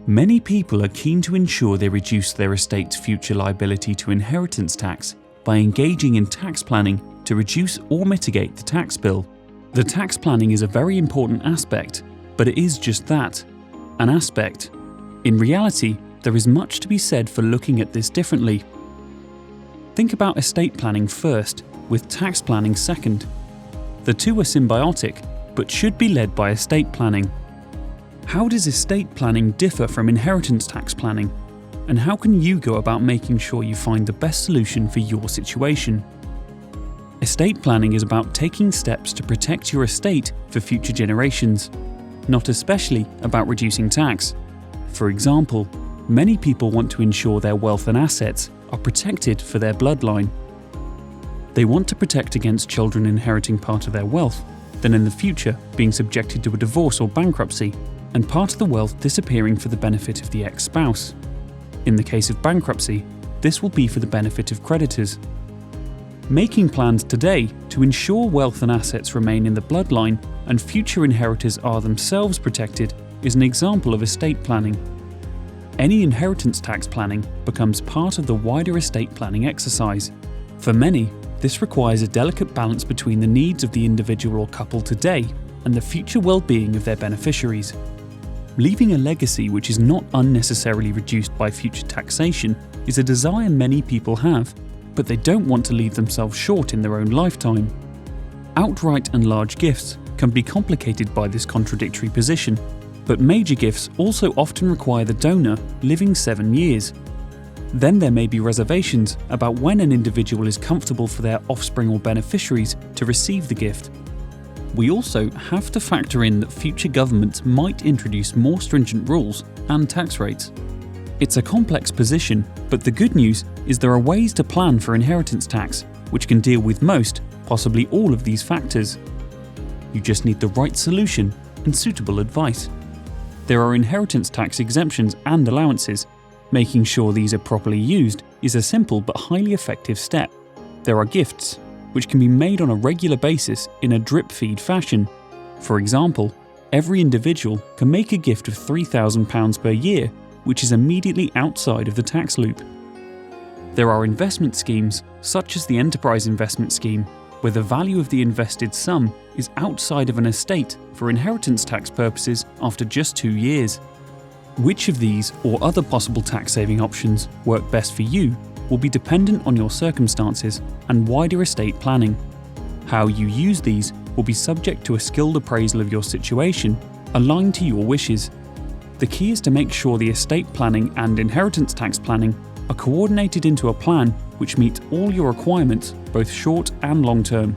Many people are keen to ensure they reduce their estate's future liability to inheritance tax by engaging in tax planning to reduce or mitigate the tax bill. The tax planning is a very important aspect, but it is just that, an aspect. In reality, there is much to be said for looking at this differently. Think about estate planning first, with tax planning second. The two are symbiotic, but should be led by estate planning. How does estate planning differ from inheritance tax planning? And how can you go about making sure you find the best solution for your situation? Estate planning is about taking steps to protect your estate for future generations, not especially about reducing tax. For example, many people want to ensure their wealth and assets are protected for their bloodline. They want to protect against children inheriting part of their wealth, then in the future being subjected to a divorce or bankruptcy, and part of the wealth disappearing for the benefit of the ex-spouse. In the case of bankruptcy, this will be for the benefit of creditors. Making plans today to ensure wealth and assets remain in the bloodline and future inheritors are themselves protected is an example of estate planning. Any inheritance tax planning becomes part of the wider estate planning exercise. For many, this requires a delicate balance between the needs of the individual or couple today and the future well-being of their beneficiaries. Leaving a legacy which is not unnecessarily reduced by future taxation is a desire many people have, but they don't want to leave themselves short in their own lifetime. Outright and large gifts can be complicated by this contradictory position, but major gifts also often require the donor living 7 years. Then there may be reservations about when an individual is comfortable for their offspring or beneficiaries to receive the gift. We also have to factor in that future governments might introduce more stringent rules and tax rates. It's a complex position, but the good news is there are ways to plan for inheritance tax, which can deal with most, possibly all of these factors. You just need the right solution and suitable advice. There are inheritance tax exemptions and allowances. Making sure these are properly used is a simple but highly effective step. There are gifts, which can be made on a regular basis in a drip feed fashion. For example, every individual can make a gift of £3,000 per year, which is immediately outside of the tax loop. There are investment schemes, such as the Enterprise Investment Scheme, where the value of the invested sum is outside of an estate for inheritance tax purposes after just 2 years. Which of these or other possible tax-saving options work best for you will be dependent on your circumstances and wider estate planning. How you use these will be subject to a skilled appraisal of your situation, aligned to your wishes. The key is to make sure the estate planning and inheritance tax planning are coordinated into a plan which meets all your requirements, both short and long term.